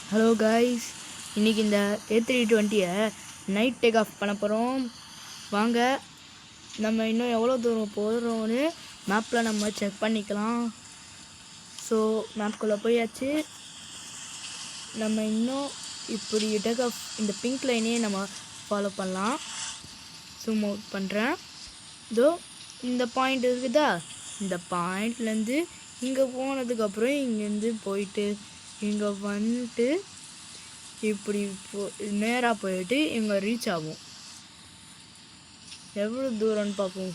Hello guys, இன்றைக்கி இந்த A320 night take off பண்ண போகிறோம். வாங்க, நம்ம இன்னும் எவ்வளோ தூரம் போகிறோன்னு மேப்பில் நம்ம செக் பண்ணிக்கலாம். ஸோ மேப்குள்ளே போயாச்சு. நம்ம இன்னும் இப்படி டேக் ஆஃப் இந்த பிங்க் லைனே நம்ம ஃபாலோ பண்ணலாம். ஜூம் அவுட் பண்ணுறேன். இதோ இந்த பாயிண்ட் இருக்குதா, இந்த பாயிண்ட்லேருந்து இங்கே போனதுக்கப்புறம் இங்கேருந்து போயிட்டு இங்கே வந்துட்டு இப்படி நேராக போயிட்டு இங்கே ரீச் ஆகும். எவ்வளோ தூரம்னு பார்ப்போம்.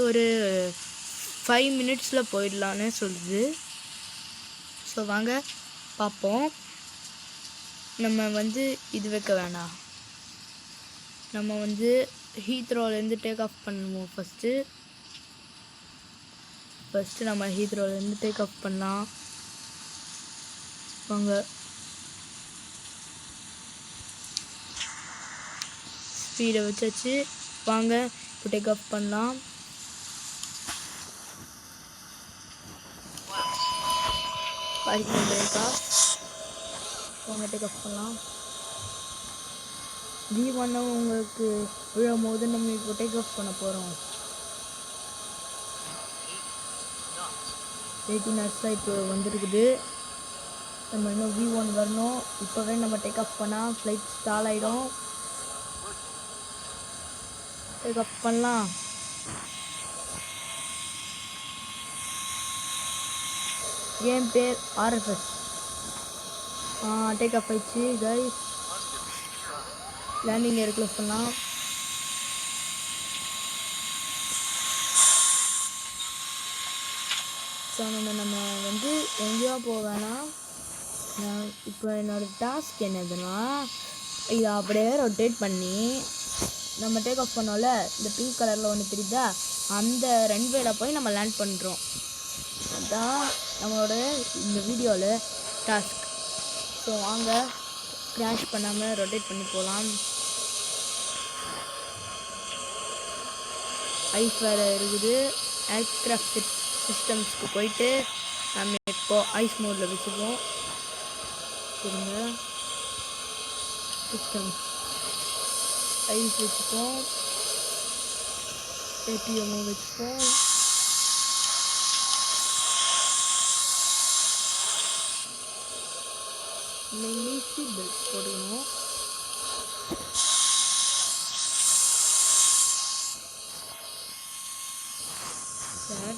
ஒரு 5 மினிட்ஸில் போயிடலான்னு சொல்லுது. ஸோ வாங்க பார்ப்போம். நம்ம இது வைக்க வேணாம். நம்ம ஹீத்ரோலேருந்து டேக் ஆஃப் பண்ணுவோம். ஃபஸ்ட்டு நம்ம ஹீத்ரோலேருந்து டேக் ஆஃப் பண்ணலாம். வாங்க, ஸ்பீடை வச்சாச்சு. வாங்க இப்போ டேக் ஆஃப் பண்ணலாம். Parking brake off. வாங்க டேக் ஆஃப் பண்ணலாம். V1 உங்களுக்கு விழும் போது நம்ம இப்போ டேக் ஆஃப் பண்ண போகிறோம். 18 knots இப்போ வந்துருக்குது. நம்ம இன்னும் V1 வரணும். இப்போவே நம்ம டேக் ஆஃப் பண்ணால் ஃப்ளைட் ஸ்டால் ஆகிடும். டேக் ஆஃப் பண்ணலாம். கேம் பேர் RFS. டேக் ஆஃப் ஆயிடுச்சு கைஸ். லேண்டிங் ஏர் க்ளோஸ் பண்ணலாம். ஸோ நம்ம எங்கேயோ போக வேணாம். இப்போ என்னோடய டாஸ்க் என்னதுன்னா, இதை அப்படியே ரொட்டேட் பண்ணி நம்ம டேக் ஆஃப் பண்ணோம்ல, இந்த பிங்க் கலரில் ஒன்று தெரியுதா, அந்த ரன்வேல போய் நம்ம லேண்ட் பண்ணுறோம். அதுதான் நம்மளோட இந்த வீடியோவில் டாஸ்க். ஸோ வாங்க, கிராஷ் பண்ணாமல் ரொட்டேட் பண்ணி போகலாம். ஐஸ் வேறு இருக்குது. ஏர்க்ராஃப்ட் சிஸ்டம்ஸ்க்கு போயிட்டு நம்ம இப்போ ஐஸ் மோடில் வச்சுப்போம். சரிங்க, சிஸ்டம்ஸ் ஐஸ் வச்சுப்போம். ATM வச்சுப்போம். சீட் பெல்ட் போட்டுக்கணும்.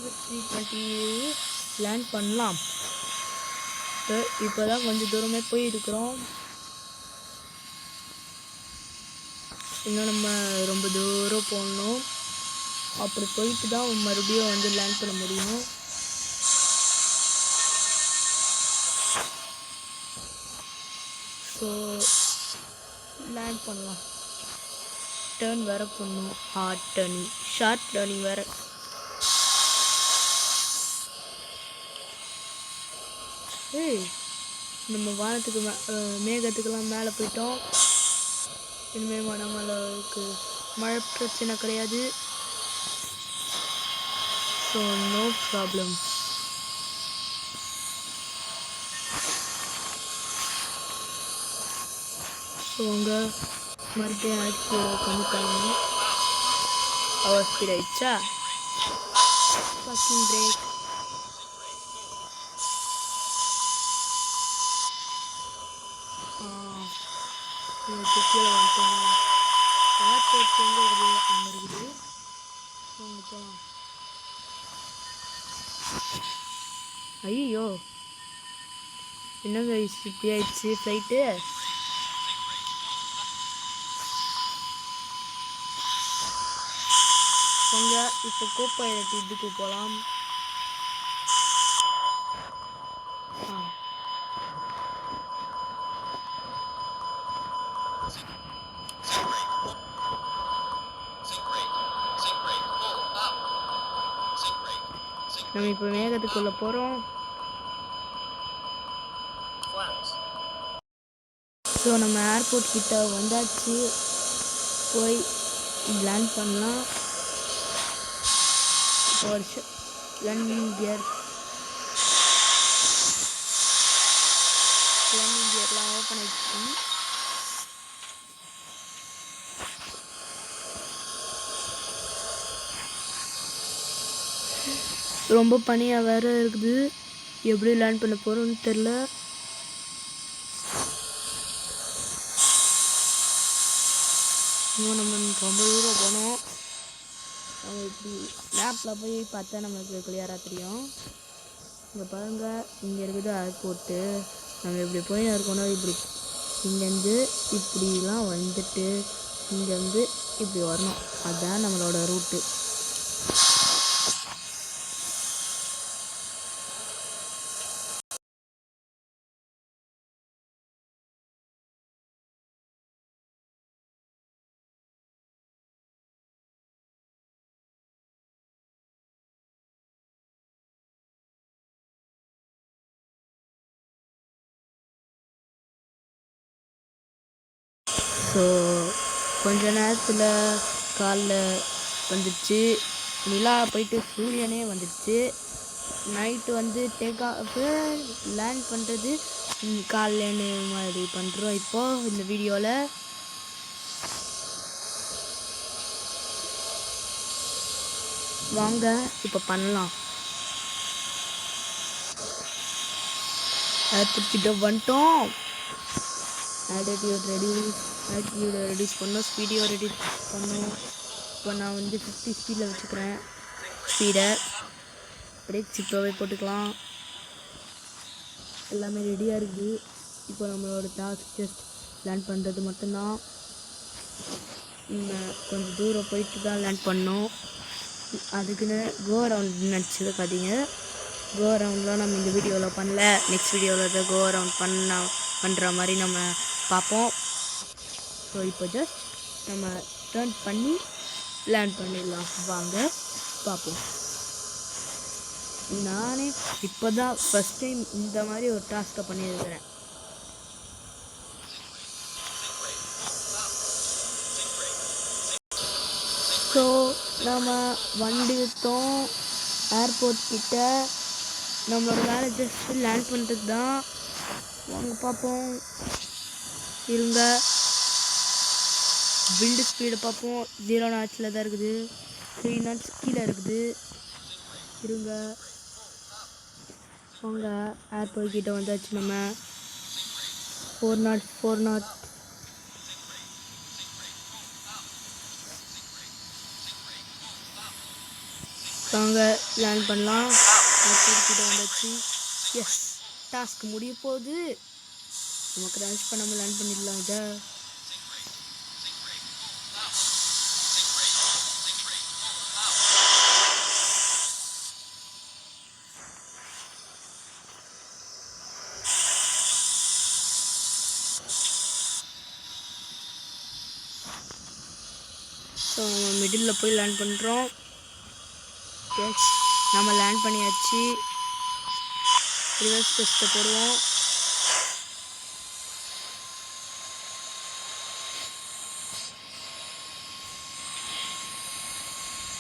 A320 லேண்ட் பண்ணலாம். இப்போ தான் கொஞ்சம் தூரமே போயிருக்கிறோம். இன்னும் நம்ம ரொம்ப தூரம் போகணும். அப்படி போயிட்டு தான் மறுபடியும் லேண்ட் பண்ண முடியும். ஸோ லேண்ட் பண்ணலாம். டேர்ன் வேறு பண்ணணும். ஹார்ட் டேர்னிங், ஷார்ட் டேர்னிங் வேறு. நம்ம வானத்துக்கு மேகத்துக்கெல்லாம் மேலே போயிட்டோம். இனிமேல் நம்மளுக்கு மழை பிரச்சனை கிடையாது. So no problem. ஸோ அங்கே மறுபடியும் ஆக்சிடென்ட் பண்ணிட்டாங்க. அவர் ஸ்பீட் ஆயிடுச்சா. Parking brake. கீழே வந்துட்டோம். ஏர்போர்ட் எங்கே இருக்குது? அங்கே இருக்குது. அங்கே போகலாம். ஐயோ, என்னங்க இப்படி ஆயிடுச்சு ஃப்ளைட்டு. அங்கே இப்போ கோப்பைலட் இதுக்கு போகலாம். நம்ம இப்போ மேகத்துக்குள்ளே போகிறோம். ஸோ நம்ம ஏர்போர்ட் கிட்ட வந்தாச்சு. போய் லேண்ட் பண்ணலாம். இப்போ லேண்டிங் கியர் கியர்லாம் ஓப்பன் ஆயிடுச்சு. ரொம்ப பனியாக வேறு இருக்குது. எப்படி லேண்ட் பண்ண போகிறோன்னு தெரில. இன்னும் நம்ம ரொம்ப தூரம் போனோம். நம்ம இப்படி மேப்பில் போய் பார்த்தா நம்மளுக்கு கிளியராக தெரியும். இங்கே பாருங்கள், இங்கே இருக்குது ஏர்போர்ட்டு. நம்ம இப்படி போய் இருக்கணும். இப்படி இங்கேருந்து இப்படிலாம் வந்துட்டு இங்கேருந்து இப்படி வரணும். அதுதான் நம்மளோட ரூட்டு. ஸோ கொஞ்ச நேரத்தில் காலைல வந்துடுச்சு. நிலா போயிட்டு சூரியனே வந்துடுச்சு. நைட்டு வந்து டேக் ஆஃப் லேண்ட் பண்ணுறது காலைலன்னு மாதிரி பண்ணுறோம். இப்போது இந்த வீடியோவில் வாங்க இப்போ பண்ணலாம். ஏர்போர்ட்கிட்ட வந்துட்டோம். ஆட்டிடியூடை ரெடியூஸ் பண்ணோம். ஸ்பீடியோ ரெடியூஸ் பண்ணோம். இப்போ நான் வந்து 50 ஸ்பீடில் வச்சுக்கிறேன். ஸ்பீடை பிரேக்ஸ் இப்போவே போட்டுக்கலாம். எல்லாமே ரெடியாக இருக்குது. இப்போ நம்மளோட டாஸ்க் ஜஸ்ட் லேண்ட் பண்ணுறது மட்டும்தான். கொஞ்சம் தூரம் போயிட்டு தான் லேண்ட் பண்ணோம். அதுக்குன்னு கோ அரவுண்ட் நினச்சிருக்காதீங்க. கோ அரவுண்ட்லாம் நம்ம இந்த வீடியோவில் பண்ணல. நெக்ஸ்ட் வீடியோவில் தான் கோ அரவுண்ட் பண்ணுற மாதிரி நம்ம பார்ப்போம். ஸோ இப்போ ஜஸ்ட் நம்ம டர்ன் பண்ணி லேண்ட் பண்ணிடலாம். வாங்க பார்ப்போம். நானே இப்போ தான் ஃபஸ்ட் டைம் இந்த மாதிரி ஒரு டாஸ்க்கை பண்ணியிருக்கிறேன். ஸோ நம்ம வண்டி எடுத்தோம். ஏர்போர்ட் கிட்ட நம்மளோட வேலை ஜஸ்ட் லேண்ட் பண்ணுறது தான். வாங்க பார்ப்போம். இருங்க, விண்டு ஸ்பீடை பார்ப்போம். 0 knots தான் இருக்குது. 3 knots கீழே இருக்குது. இருங்க, வாங்க ஏர்போர்ட் கிட்ட வந்தாச்சு. நம்ம 4 knots வாங்க லேண்ட் பண்ணலாம். ஏர்போர்ட் கிட்ட வந்தாச்சு. எஸ், டாஸ்க் முடிய போகுது. நம்ம கிராஷ் பண்ணாமல் லேண்ட் பண்ணிடலாம். இதை ஸோ நம்ம மிடில் போய் லேண்ட் பண்ணுறோம். எஸ், நம்ம லேண்ட் பண்ணியாச்சு. ரிவர்ஸ் டெஸ்ட்டை போடுவோம்.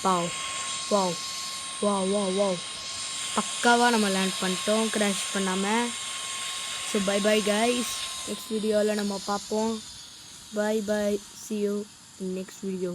Wow wow wow wow wow பக்காவாக நம்ம லேண்ட் பண்ணிட்டோம் கிராஷ் பண்ணாமல். So bye bye guys. Next வீடியோவில் நம்ம பார்ப்போம். Bye bye. see you in next video.